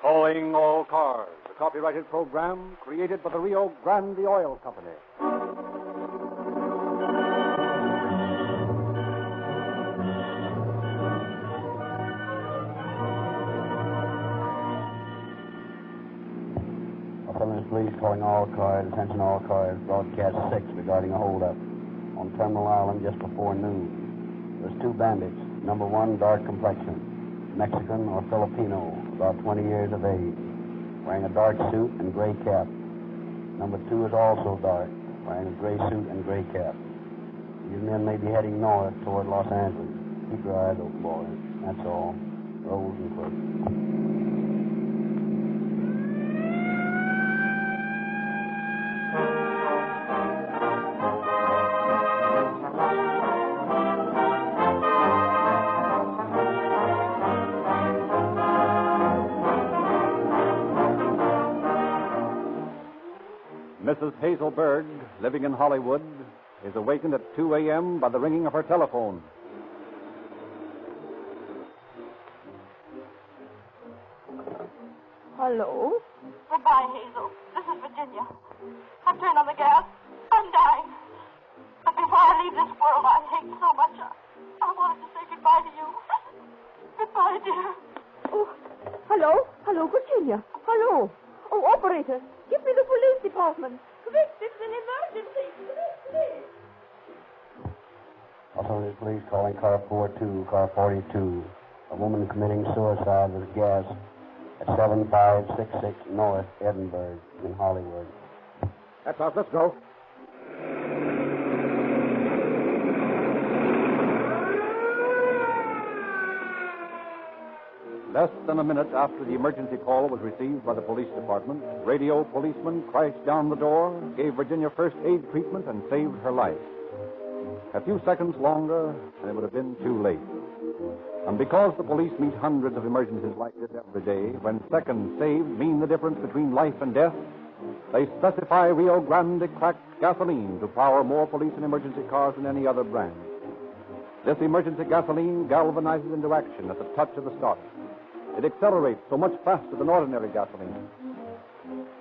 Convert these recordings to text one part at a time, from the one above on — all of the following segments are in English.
Calling All Cars, a copyrighted program created by the Rio Grande Oil Company. Police calling all cars, attention all cars, broadcast 6 regarding a holdup on Terminal Island just before noon. There's 2 bandits. Number 1, dark complexion, Mexican or Filipino, about 20 years of age, wearing a dark suit and gray cap. Number 2 is also dark, wearing a gray suit and gray cap. These men may be heading north toward Los Angeles. Keep your eyes open, boys. That's all. Rolls and clips. Mrs. Hazel Berg, living in Hollywood, is awakened at 2 a.m. by the ringing of her telephone. Hello? Goodbye, Hazel. This is Virginia. I've turned on the gas. I'm dying. But before I leave this world I hate so much, I wanted to say goodbye to you. Goodbye, dear. Oh, hello? Hello, Virginia. Hello. Oh, operator, give me the police department. Quick, this is an emergency. Please. Los Angeles Police calling car 42, car 42. A woman committing suicide with gas at 7566 North Edinburgh in Hollywood. That's us. Let's go. Less than a minute after the emergency call was received by the police department, radio policemen crashed down the door, gave Virginia first aid treatment, and saved her life. A few seconds longer, and it would have been too late. And because the police meet hundreds of emergencies like this every day, when seconds saved mean the difference between life and death, they specify Rio Grande cracked gasoline to power more police and emergency cars than any other brand. This emergency gasoline galvanizes into action at the touch of the start. It accelerates so much faster than ordinary gasoline.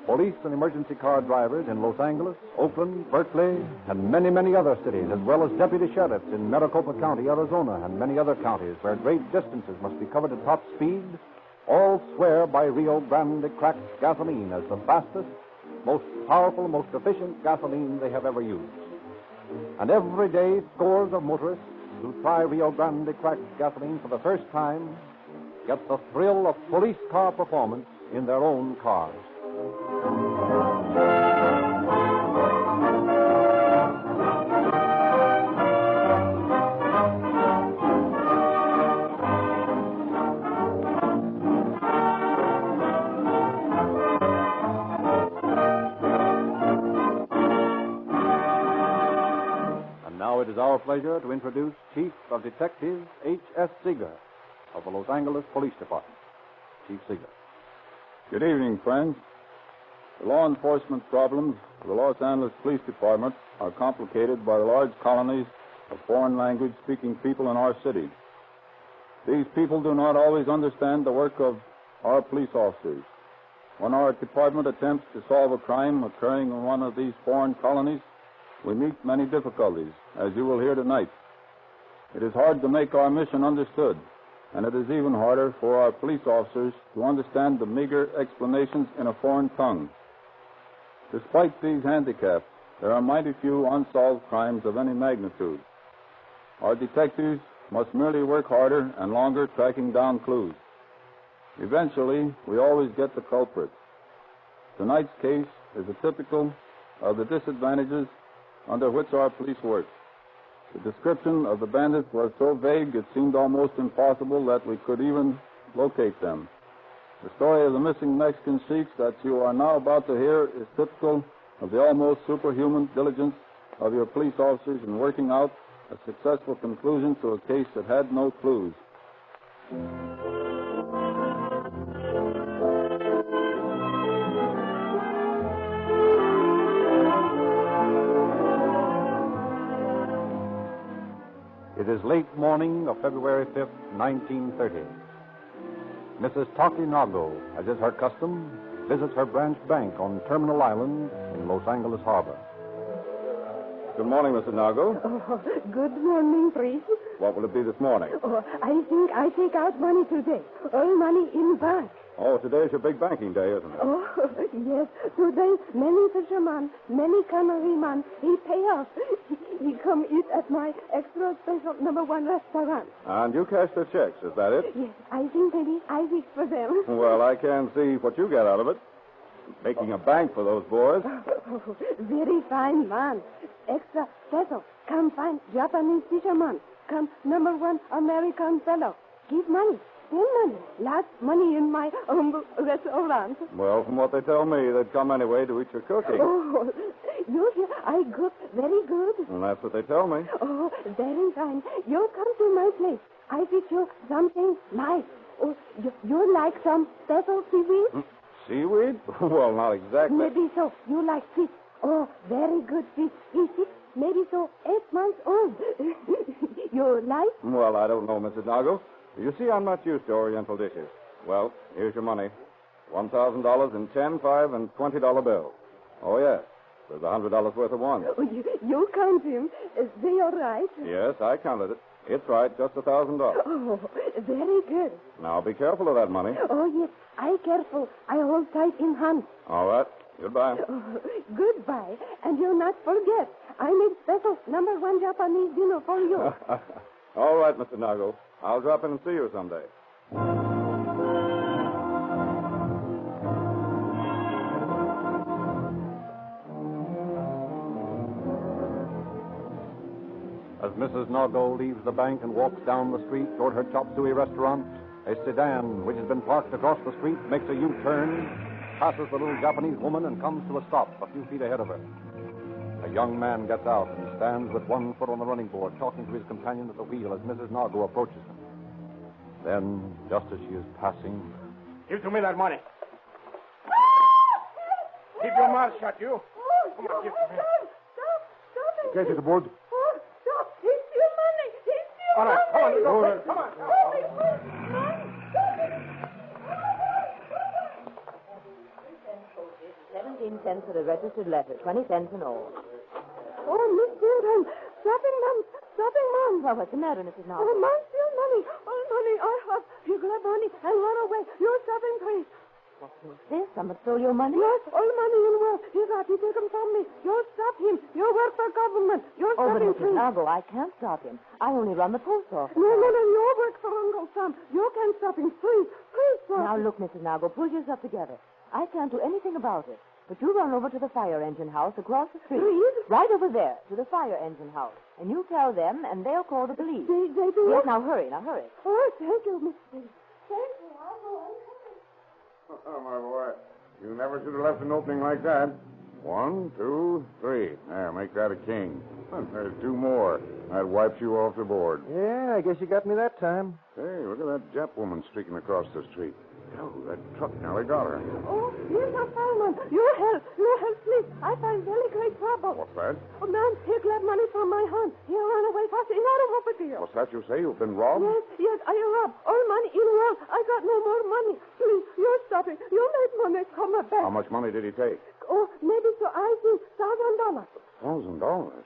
Police and emergency car drivers in Los Angeles, Oakland, Berkeley, and many, many other cities, as well as deputy sheriffs in Maricopa County, Arizona, and many other counties where great distances must be covered at top speed, all swear by Rio Grande cracked gasoline as the fastest, most powerful, most efficient gasoline they have ever used. And every day, scores of motorists who try Rio Grande cracked gasoline for the first time get the thrill of police car performance in their own cars. And now it is our pleasure to introduce Chief of Detectives H.S. Seeger of the Los Angeles Police Department. Chief Seeger. Good evening, friends. The law enforcement problems of the Los Angeles Police Department are complicated by the large colonies of foreign language-speaking people in our city. These people do not always understand the work of our police officers. When our department attempts to solve a crime occurring in one of these foreign colonies, we meet many difficulties, as you will hear tonight. It is hard to make our mission understood, and it is even harder for our police officers to understand the meager explanations in a foreign tongue. Despite these handicaps, there are mighty few unsolved crimes of any magnitude. Our detectives must merely work harder and longer tracking down clues. Eventually, we always get the culprits. Tonight's case is a typical of the disadvantages under which our police work. The description of the bandits was so vague it seemed almost impossible that we could even locate them. The story of the missing Mexican sheiks that you are now about to hear is typical of the almost superhuman diligence of your police officers in working out a successful conclusion to a case that had no clues. It is late morning of February 5th, 1930. Mrs. Toti Nago, as is her custom, visits her branch bank on Terminal Island in Los Angeles Harbor. Good morning, Mrs. Nago. Oh, good morning, priest. What will it be this morning? Oh, I think I take out money today. All money in bank. Oh, today's your big banking day, isn't it? Oh, yes. Today, many fishermen, many cannerymen, he pay off. He come eat at my extra special #1 restaurant. And you cash their checks, is that it? Yes, I think maybe I fix for them. Well, I can see what you get out of it. Making a bank for those boys. Oh, very fine man. Extra special. Come find Japanese fisherman. Come #1 American fellow. Give money. Spend money. Lots money in my humble restaurant. Well, from what they tell me, they'd come anyway to eat your cooking. Oh, you hear? I good, very good. And that's what they tell me. Oh, very fine. You come to my place. I fix you something nice. Oh, you like some special seaweed? Seaweed? Well, not exactly. Maybe so. You like fish. Oh, very good fish. Is it? Maybe so 8 months old. You like? Well, I don't know, Mrs. Nago. You see, I'm not used to Oriental dishes. Well, here's your money. $1,000 in 10, 5, and $20 bills. Oh, yes. There's $100 worth of ones. Oh, you count him. Is they all right? Yes, I counted it. It's right, just $1,000. Oh, very good. Now, be careful of that money. Oh, yes. I careful. I hold tight in hand. All right. Goodbye. Oh, goodbye. And you not forget, I made special #1 Japanese dinner for you. All right, Mr. Nago. I'll drop in and see you someday. As Mrs. Nago leaves the bank and walks down the street toward her chop suey restaurant, a sedan, which has been parked across the street, makes a U-turn, passes the little Japanese woman, and comes to a stop a few feet ahead of her. A young man gets out and stands with one foot on the running board, talking to his companion at the wheel as Mrs. Nago approaches him. Then, just as she is passing... Give to me that money. Keep your mouth shut, you. Come on, give to me. Stop. Get it aboard. Oh, stop. He's your money. He's your All right, come on, money. come on. Stop it. Stop it. 17 cents for the registered letter, 20 cents in all. Oh, Miss Dillon, stopping, ma'am. Well, what's the matter, Mrs. Oh, Knowles? ma'am, steal money. All money I have. You grab money and run away. You're stopping, please. What's this? Someone stole your money? Yes, all money in world. He take him from me. You stop him. You work for government. You're Oh, but stopping, Mrs. please. Nago, I can't stop him. I only run the post office. No, you work for Uncle Sam. You can't stop him. Please stop. Now, look, Mrs. Nago, pull yourself together. I can't do anything about it. But you run over to the fire engine house across the street. Please? Right over there, to the fire engine house. And you tell them, and they'll call the police. They do Yes, it? now hurry. Oh, thank you, Miss Dillon. Thank you. I'll go. Oh, my boy. You never should have left an opening like that. 1, 2, 3. There, make that a king. There's 2 more. That wipes you off the board. Yeah, I guess you got me that time. Hey, look at that Jap woman streaking across the street. Oh, that truck nearly got her. Oh, here's a fireman. You help, please. I find very great trouble. What's that? Oh, man, he grabbed money from my hand. He ran away fast. He not over here. What's that you say? You've been robbed? Yes, I robbed. All money in world. I got no more money. Please, you're stopping. You make money come back. How much money did he take? Oh, maybe so I think $1,000. $1,000.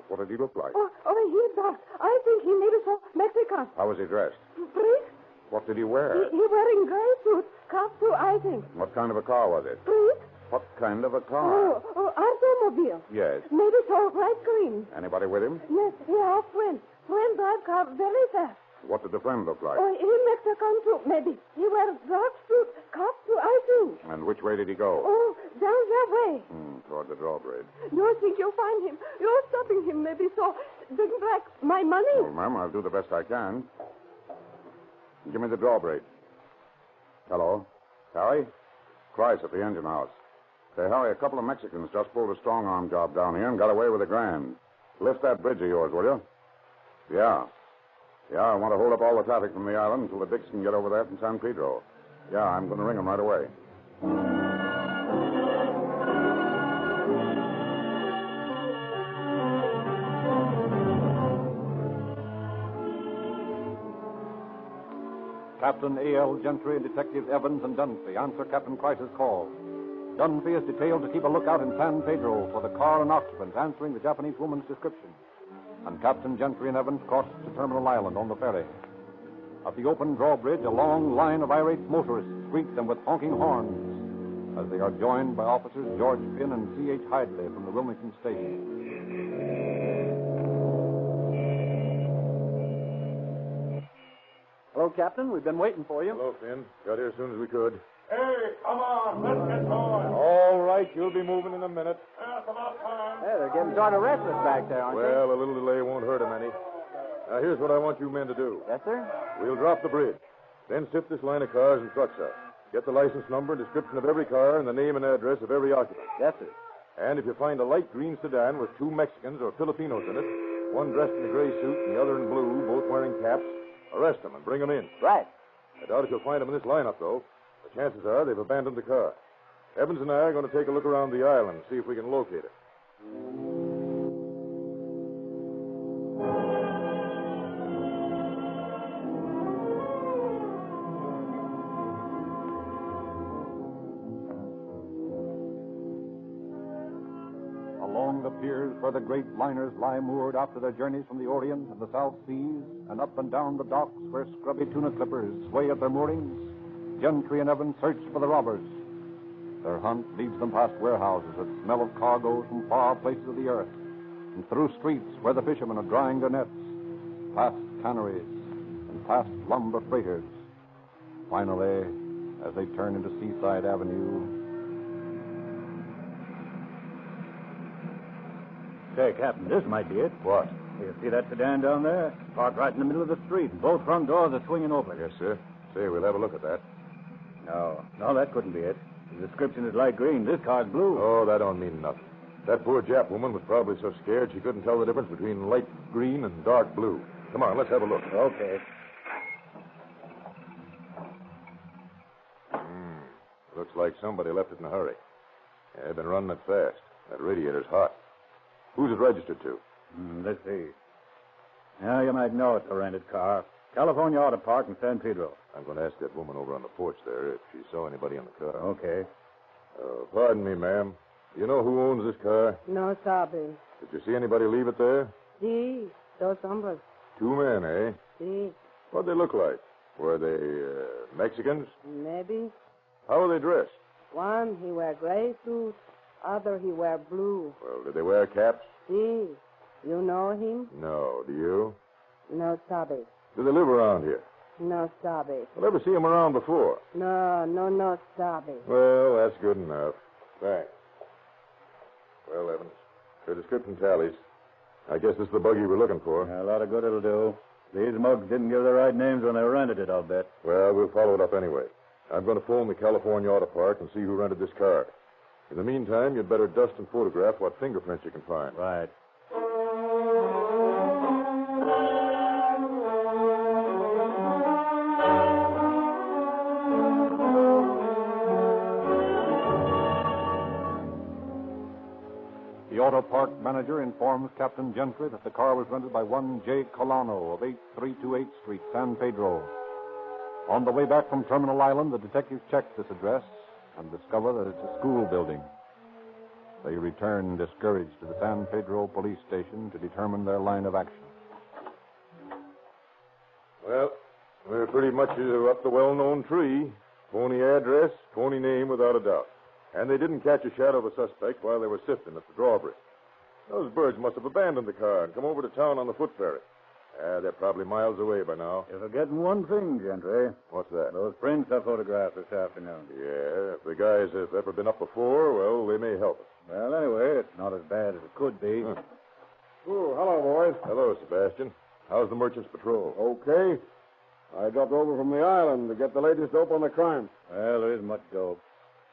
What did he look like? Oh, he's dark. I think he maybe so Mexican. How was he dressed? Please? What did he wear? He wearing gray suit. Cuff too, I think. What kind of a car was it? Please? What kind of a car? Oh, automobile. Yes. Maybe so bright green. Anybody with him? Yes, he have friend. Friend drive car very fast. What did the friend look like? Oh, he Mexican too, maybe. He wear dark suit. Cuff too, I think. And which way did he go? Oh, down that way. Toward the drawbridge. You think you find him? You're stopping him, maybe so. Bring back my money. Well, ma'am, I'll do the best I can. Give me the drawbridge. Hello? Harry? Price at the engine house. Say, Harry, a couple of Mexicans just pulled a strong-arm job down here and got away with $1,000. Lift that bridge of yours, will you? Yeah. Yeah, I want to hold up all the traffic from the island until the Dicks can get over there from San Pedro. Yeah, I'm going to ring them right away. Captain A.L. Gentry, Detectives Evans and Dunphy answer Captain Price's call. Dunphy is detailed to keep a lookout in San Pedro for the car and occupant answering the Japanese woman's description. And Captain Gentry and Evans cross to Terminal Island on the ferry. At the open drawbridge, a long line of irate motorists greet them with honking horns as they are joined by officers George Finn and C.H. Hidley from the Wilmington station. Hello, Captain. We've been waiting for you. Hello, Finn. Got here as soon as we could. Hey, come on. Let's get going. All right, you'll be moving in a minute. It's about time. Hey, they're getting sort of restless back there, aren't Well, a little delay won't hurt them any. Now, here's what I want you men to do. they? Yes, sir. We'll drop the bridge. Then sift this line of cars and trucks out. Get the license number and description of every car and the name and address of every occupant. Yes, sir. And if you find a light green sedan with 2 Mexicans or Filipinos in it, one dressed in a gray suit and the other in blue, both wearing caps, arrest them and bring them in. Right. I doubt if you'll find them in this lineup, though. The chances are they've abandoned the car. Evans and I are going to take a look around the island and see if we can locate it. Along the piers where the great liners lie moored after their journeys from the Orient and the South Seas, and up and down the docks where scrubby tuna clippers sway at their moorings, Gentry and Evans search for the robbers. Their hunt leads them past warehouses that smell of cargoes from far places of the earth, and through streets where the fishermen are drying their nets, past canneries, and past lumber freighters. Finally, as they turn into Seaside Avenue. Say, Captain, this might be it. What? You see that sedan down there? Parked right in the middle of the street. Both front doors are swinging open. Yes, sir. Say, we'll have a look at that. No, that couldn't be it. The description is light green. This car's blue. Oh, that don't mean nothing. That poor Jap woman was probably so scared she couldn't tell the difference between light green and dark blue. Come on, let's have a look. Okay. Looks like somebody left it in a hurry. Yeah, they've been running it fast. That radiator's hot. Who's it registered to? Let's see. Now, you might know it's a rented car. California Auto Park in San Pedro. I'm going to ask that woman over on the porch there if she saw anybody in the car. Okay. Pardon me, ma'am. You know who owns this car? No sabe. Did you see anybody leave it there? Sí, dos hombres. 2 men, eh? Sí, What'd they look like? Were they Mexicans? maybe. How were they dressed? One, he wear gray suit. Other, he wear blue. Well, did they wear caps? Sí. You know him? No. Do you? No sabe. Do they live around here? No sabe. I'll never see them around before. No sabe. Well, that's good enough. Thanks. Well, Evans, your description tallies. I guess this is the buggy we're looking for. Yeah, a lot of good it'll do. These mugs didn't give the right names when they rented it, I'll bet. Well, we'll follow it up anyway. I'm going to phone the California Auto Park and see who rented this car. In the meantime, you'd better dust and photograph what fingerprints you can find. Right. The auto park manager informs Captain Gentry that the car was rented by one J. Colano of 8328 Street, San Pedro. On the way back from Terminal Island, the detectives check this address and discover that it's a school building. They return discouraged to the San Pedro police station to determine their line of action. Well, we're pretty much up the well-known tree. Phony address, phony name without a doubt. And they didn't catch a shadow of a suspect while they were sifting at the drawbridge. Those birds must have abandoned the car and come over to town on the foot ferry. They're probably miles away by now. You're forgetting one thing, Gentry. What's that? Those prints I photographed this afternoon. Yeah, if the guys have ever been up before, well, they may help us. Well, anyway, it's not as bad as it could be. Oh, hello, boys. Hello, Sebastian. How's the Merchant's Patrol? Okay. I dropped over from the island to get the latest dope on the crime. Well, there isn't much dope.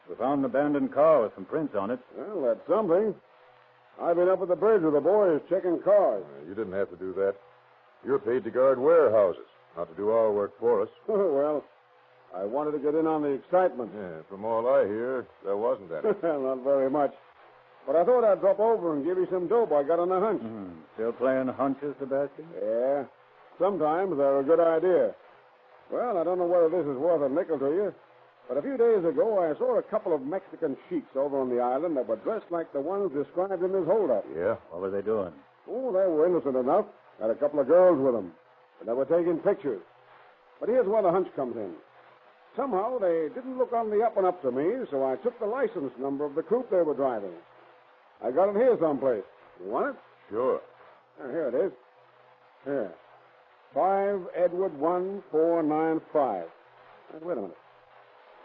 We found an abandoned car with some prints on it. Well, that's something. I've been up at the bridge with the boys checking cars. You didn't have to do that. You're paid to guard warehouses, not to do our work for us. Well, I wanted to get in on the excitement. Yeah, from all I hear, there wasn't any. Not very much. But I thought I'd drop over and give you some dope I got on a hunch. Still playing hunches, Sebastian? Yeah. Sometimes they're a good idea. Well, I don't know whether this is worth a nickel to you, but a few days ago I saw a couple of Mexican sheiks over on the island that were dressed like the ones described in this holdup. Yeah? What were they doing? Oh, they were innocent enough. Had a couple of girls with them, and they were taking pictures. But here's where the hunch comes in. Somehow they didn't look on the up and up to me, so I took the license number of the coupe they were driving. I got it here someplace. You want it? Sure. Here it is. Here. 5 Edward 1495. Wait a minute.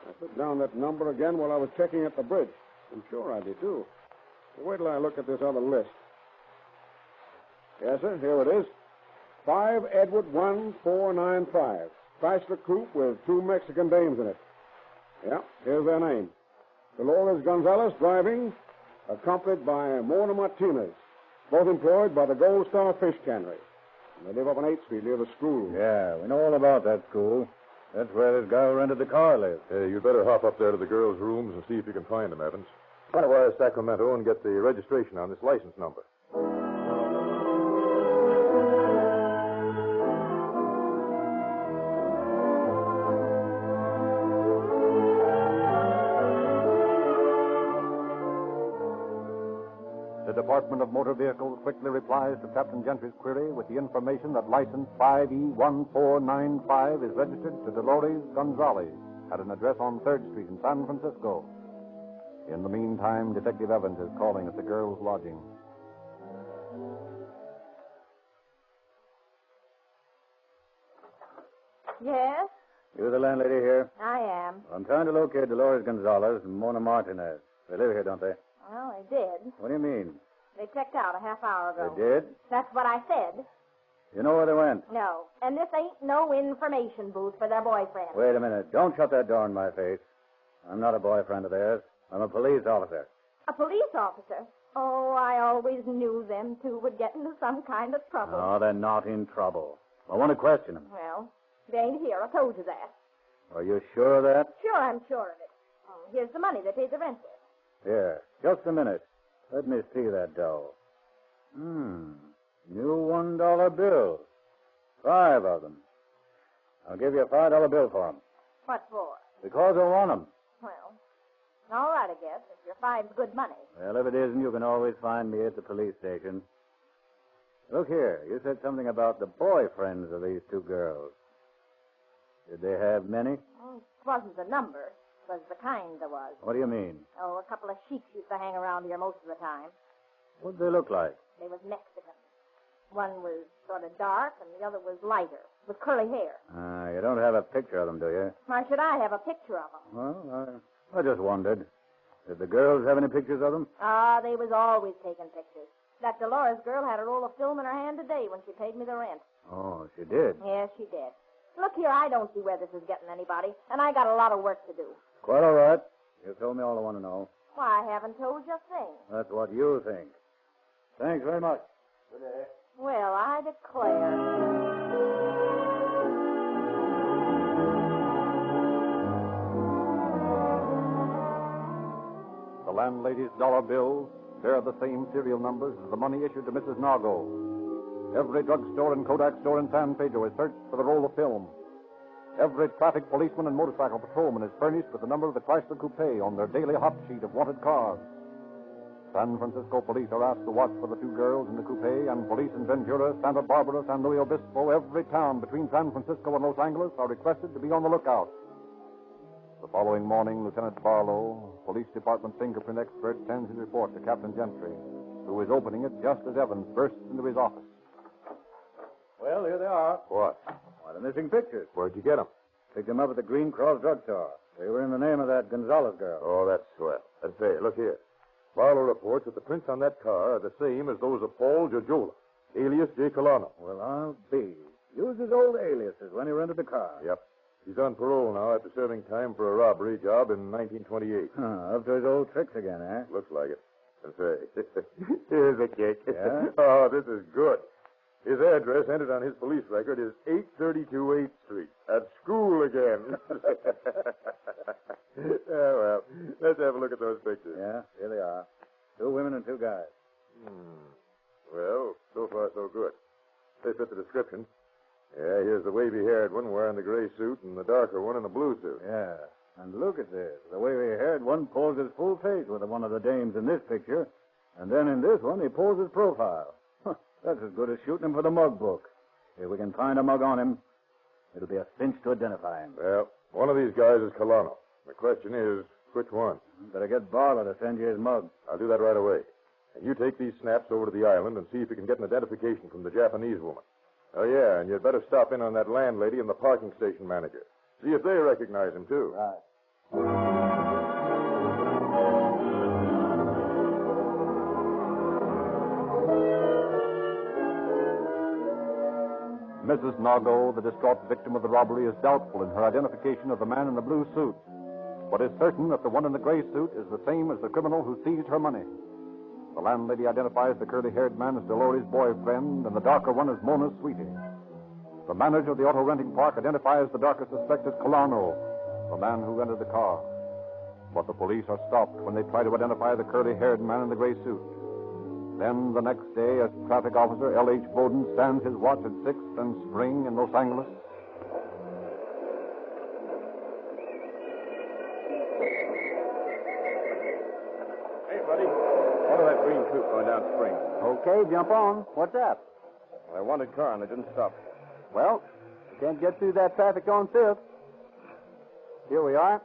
I put down that number again while I was checking at the bridge. I'm sure I did, too. Wait till I look at this other list. Yes, sir, here it is. 5 Edward 1495. Chrysler coupe with 2 Mexican dames in it. Yeah, here's their name. Dolores Gonzalez driving, accompanied by Mona Martinez, both employed by the Gold Star Fish Cannery. And they live up on 8th Street near the school. Yeah, we know all about that school. That's where this guy who rented the car lives. Hey, you'd better hop up there to the girls' rooms and see if you can find them, Evans. Try to wire Sacramento and get the registration on this license number. The Department of Motor Vehicles quickly replies to Captain Gentry's query with the information that license 5E1495 is registered to Dolores Gonzalez at an address on 3rd Street in San Francisco. In the meantime, Detective Evans is calling at the girls' lodging. Yes, You the landlady here? I am. I'm trying to locate Dolores Gonzalez and Mona Martinez. They live here, don't they? Well, they did. What do you mean? They checked out a half hour ago. They did? That's what I said. You know where they went? No. And this ain't no information booth for their boyfriend. Wait a minute. Don't shut that door in my face. I'm not a boyfriend of theirs. I'm a police officer. A police officer? Oh, I always knew them two would get into some kind of trouble. No, they're not in trouble. I want to question them. Well, they ain't here. I told you that. Are you sure of that? Sure, I'm sure of it. Oh, here's the money they paid the rent with. Here. Just a minute. Let me see that dough. New $1 bills. 5 of them. I'll give you a $5 bill for them. What for? Because I want them. Well, all right, I guess, if your 5's good money. Well, if it isn't, you can always find me at the police station. Look here. You said something about the boyfriends of these 2 girls. Did they have many? Oh, it wasn't the number. It was the kind there was. What do you mean? Oh, a couple of sheiks used to hang around here most of the time. What'd they look like? They was Mexican. One was sort of dark, and the other was lighter, with curly hair. You don't have a picture of them, do you? Why should I have a picture of them? Well, I just wondered. Did the girls have any pictures of them? They was always taking pictures. That Dolores girl had a roll of film in her hand today when she paid me the rent. Oh, she did? Yes, she did. Look here, I don't see where this is getting anybody, and I got a lot of work to do. Quite all right. You told me all I want to know. Why, I haven't told you a thing. That's what you think. Thanks very much. Good day. Well, I declare. The landlady's dollar bills bear the same serial numbers as the money issued to Mrs. Nargo. Every drugstore and Kodak store in San Pedro is searched for the roll of film. Every traffic policeman and motorcycle patrolman is furnished with the number of the Chrysler Coupe on their daily hot sheet of wanted cars. San Francisco police are asked to watch for the 2 girls in the coupe, and police in Ventura, Santa Barbara, San Luis Obispo, every town between San Francisco and Los Angeles are requested to be on the lookout. The following morning, Lieutenant Barlow, police department fingerprint expert, sends his report to Captain Gentry, who is opening it just as Evans bursts into his office. Well, here they are. What? Why, the missing pictures. Where'd you get them? Picked them up at the Green Cross drugstore. They were in the name of that Gonzalez girl. Oh, that's swell. Let's say, look here. Barlow reports that the prints on that car are the same as those of Paul Jojola, alias J. Colano. Well, I'll be. Used his old aliases when he rented the car. Yep. He's on parole now after serving time for a robbery job in 1928. Up to his old tricks again, eh? Looks like it. And say, here's a cake. Yeah? Oh, this is good. His address entered on his police record is 832 8th Street. At school again. Well, let's have a look at those pictures. Yeah, here they are. 2 women and 2 guys. Well, so far so good. They fit the description. Yeah, here's the wavy-haired one wearing the gray suit and the darker one in the blue suit. Yeah. And look at this. The wavy-haired one poses full face with one of the dames in this picture. And then in this one, he poses profile. Huh, that's as good as shooting him for the mug book. If we can find a mug on him, it'll be a cinch to identify him. Well, one of these guys is Colano. The question is, which one? Better get Barber to send you his mug. I'll do that right away. And you take these snaps over to the island and see if you can get an identification from the Japanese woman. Oh, yeah, and you'd better stop in on that landlady and the parking station manager. See if they recognize him, too. Right. Mrs. Nago, the distraught victim of the robbery, is doubtful in her identification of the man in the blue suit, but is certain that the one in the gray suit is the same as the criminal who seized her money. The landlady identifies the curly-haired man as Dolores' boyfriend, and the darker one as Mona's sweetie. The manager of the auto renting park identifies the darker suspect as Colano, the man who rented the car. But the police are stopped when they try to identify the curly-haired man in the gray suit. Then, the next day, as traffic officer L.H. Bowden stands his watch at 6th and Spring in Los Angeles. Hey, buddy. Order that green coupe going down Spring. Okay, jump on. What's up? I wanted car and they didn't stop. Well, you can't get through that traffic on 5th. Here we are.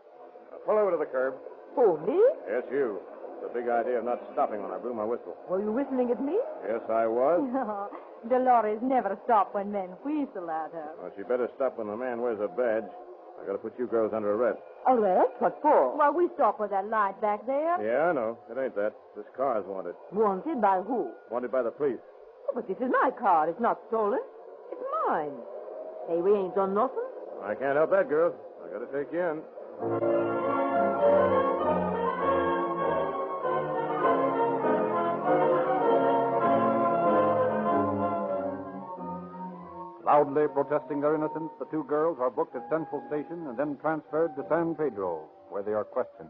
Now pull over to the curb. Who, me? Yes, you. The big idea of not stopping when I blew my whistle. Were you whistling at me? Yes, I was. Dolores never stopped when men whistle at her. Well, she better stop when the man wears a badge. I gotta put you girls under arrest. Arrest? What for? Well, we stopped with that light back there. Yeah, I know. It ain't that. This car's wanted. Wanted by who? Wanted by the police. Oh, but this is my car. It's not stolen. It's mine. Hey, we ain't done nothing. I can't help that, girl. I gotta take you in. Loudly protesting their innocence, the two girls are booked at Central Station and then transferred to San Pedro, where they are questioned.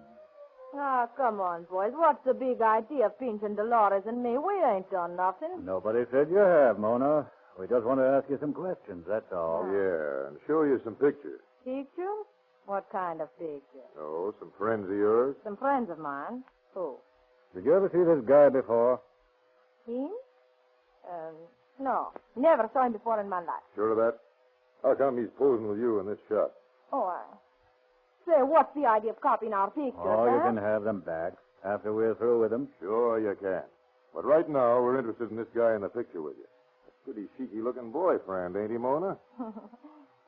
Ah, come on, boys. What's the big idea of pinching Dolores and me? We ain't done nothing. Nobody said you have, Mona. We just want to ask you some questions, that's all. Yeah, and show you some pictures. Picture? What kind of picture? Oh, some friends of yours. Some friends of mine. Who? Did you ever see this guy before? Him? No. Never saw him before in my life. Sure of that? How come he's posing with you in this shot? Oh, Say, what's the idea of copying our pictures, Oh, you huh? can have them back after we're through with them. Sure you can. But right now, we're interested in this guy in the picture with you. A pretty cheeky-looking boyfriend, ain't he, Mona?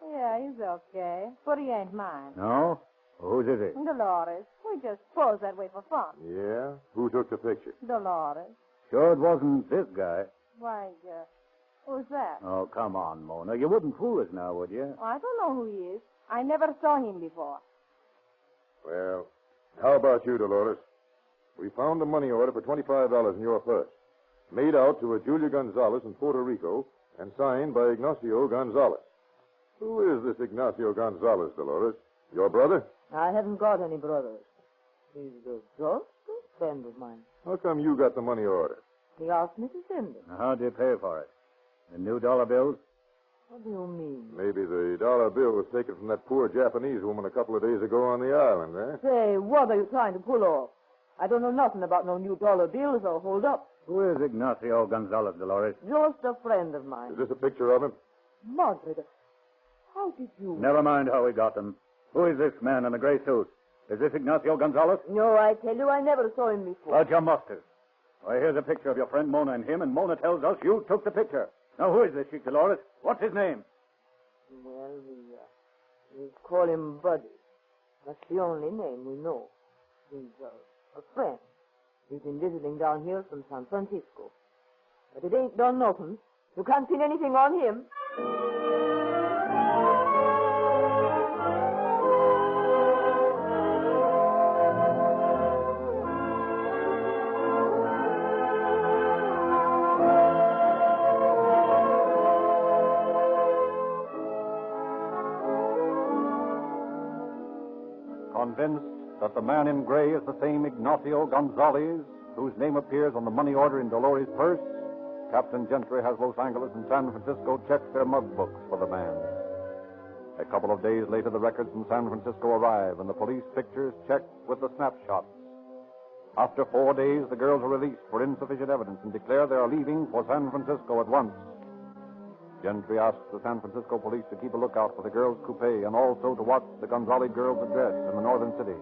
Yeah, he's okay. But he ain't mine. No? Whose is it? Dolores. We just pose that way for fun. Yeah? Who took the picture? Dolores. Sure it wasn't this guy. Why, who's that? Oh, come on, Mona. You wouldn't fool us now, would you? I don't know who he is. I never saw him before. Well, how about you, Dolores? We found a money order for $25 in your purse, made out to a Julia Gonzalez in Puerto Rico and signed by Ignacio Gonzalez. Who is this Ignacio Gonzalez, Dolores? Your brother? I haven't got any brothers. He's just a friend of mine. How come you got the money order? He asked me to send it. How'd you pay for it? In new dollar bills? What do you mean? Maybe the dollar bill was taken from that poor Japanese woman a couple of days ago on the island, eh? Say, what are you trying to pull off? I don't know nothing about no new dollar bills or hold up. Who is Ignacio Gonzalez, Dolores? Just a friend of mine. Is this a picture of him? Margaret, how did you... Never mind how we got them. Who is this man in the gray suit? Is this Ignacio Gonzalez? No, I tell you, I never saw him before. But you must have. Why, here's a picture of your friend Mona and him, and Mona tells us you took the picture. Now, who is this chick, Dolores? What's his name? Well, we call him Buddy. That's the only name we know. He's a friend. He's been visiting down here from San Francisco. But it ain't done nothing. You can't pin anything on him. Convinced that the man in gray is the same Ignacio Gonzalez, whose name appears on the money order in Dolores' purse, Captain Gentry has Los Angeles and San Francisco check their mug books for the man. A couple of days later, the records from San Francisco arrive, and the police pictures checked with the snapshots. After 4 days, the girls are released for insufficient evidence and declare they are leaving for San Francisco at once. Gentry asks the San Francisco police to keep a lookout for the girls' coupe and also to watch the Gonzalez girls' address in the northern city.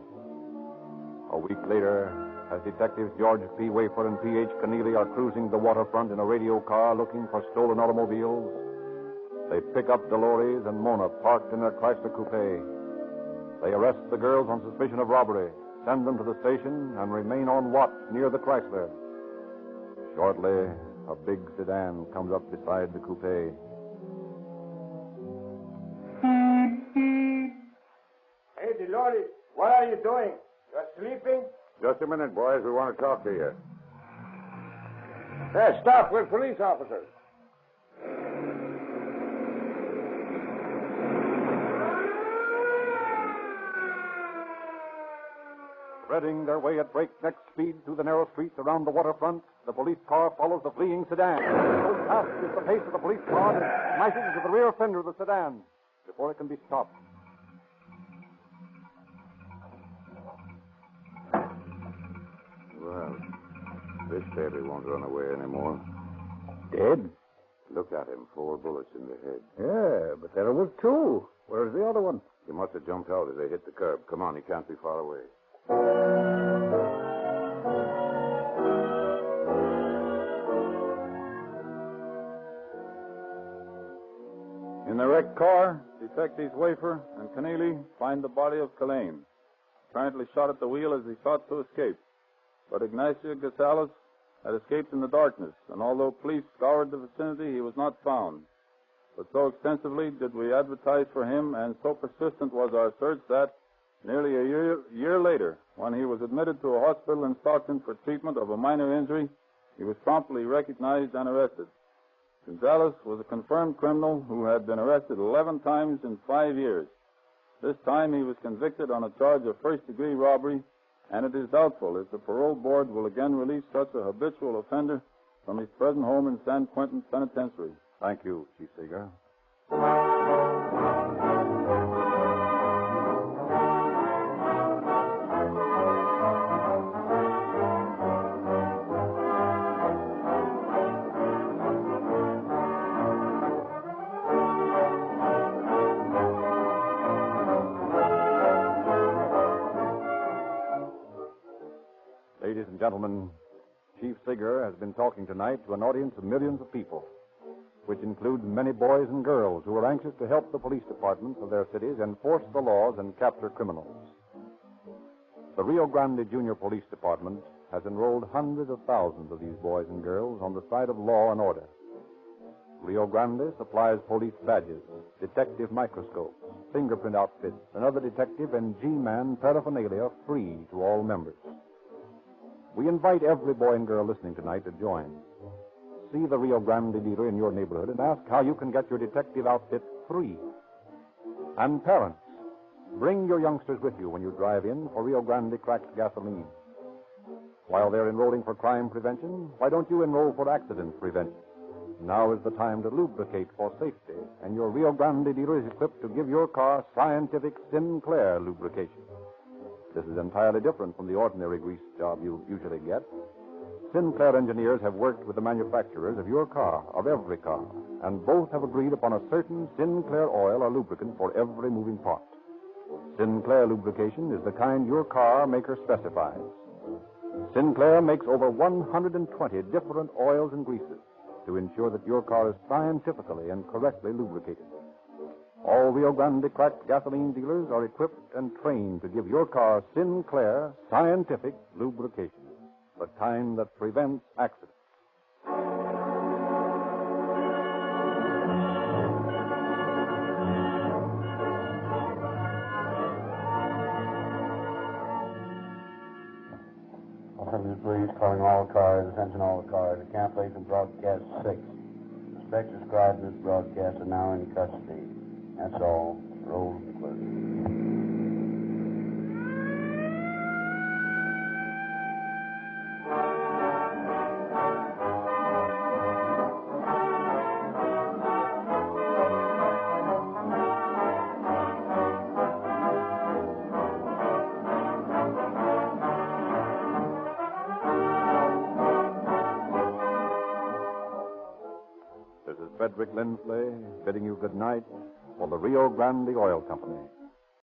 A week later, as Detectives George P. Wafer and P.H. Keneally are cruising the waterfront in a radio car looking for stolen automobiles, they pick up Dolores and Mona parked in their Chrysler coupe. They arrest the girls on suspicion of robbery, send them to the station, and remain on watch near the Chrysler. Shortly, a big sedan comes up beside the coupe. Hey, Dolores, what are you doing? You're sleeping? Just a minute, boys. We want to talk to you. Hey, stop. We're police officers. Threading their way at breakneck speed through the narrow streets around the waterfront, the police car follows the fleeing sedan. So fast is the pace of the police car that it smashes into the rear fender of the sedan before it can be stopped. Well, this baby won't run away anymore. Dead? Look at him. 4 bullets in the head. Yeah, but there was 2. Where's the other one? He must have jumped out as they hit the curb. Come on, he can't be far away. In the wrecked car, Detectives Wafer and Keneally find the body of Kalain, apparently shot at the wheel as he sought to escape. But Ignacio Gonzalez had escaped in the darkness, and although police scoured the vicinity, he was not found. But so extensively did we advertise for him, and so persistent was our search that nearly a year later, when he was admitted to a hospital in Stockton for treatment of a minor injury, he was promptly recognized and arrested. Gonzalez was a confirmed criminal who had been arrested 11 times in 5 years. This time he was convicted on a charge of first-degree robbery, and it is doubtful if the parole board will again release such a habitual offender from his present home in San Quentin Penitentiary. Thank you, Chief Seeger. Ladies and gentlemen, Chief Seeger has been talking tonight to an audience of millions of people, which includes many boys and girls who are anxious to help the police departments of their cities enforce the laws and capture criminals. The Rio Grande Junior Police Department has enrolled hundreds of thousands of these boys and girls on the side of law and order. Rio Grande supplies police badges, detective microscopes, fingerprint outfits, and other detective and G-man paraphernalia free to all members. We invite every boy and girl listening tonight to join. See the Rio Grande dealer in your neighborhood and ask how you can get your detective outfit free. And parents, bring your youngsters with you when you drive in for Rio Grande cracked gasoline. While they're enrolling for crime prevention, why don't you enroll for accident prevention? Now is the time to lubricate for safety, and your Rio Grande dealer is equipped to give your car scientific Sinclair lubrication. This is entirely different from the ordinary grease job you usually get. Sinclair engineers have worked with the manufacturers of your car, of every car, and both have agreed upon a certain Sinclair oil or lubricant for every moving part. Sinclair lubrication is the kind your car maker specifies. Sinclair makes over 120 different oils and greases to ensure that your car is scientifically and correctly lubricated. All Rio Grande cracked gasoline dealers are equipped and trained to give your car Sinclair scientific lubrication, the kind that prevents accidents. Los Angeles Police calling all cars, attention all cars. The cancellation broadcast 6. Suspects described in this broadcast are now in custody. That's all. Roll concluded. is Frederick Lindsley bidding you good night for the Rio Grande Oil Company.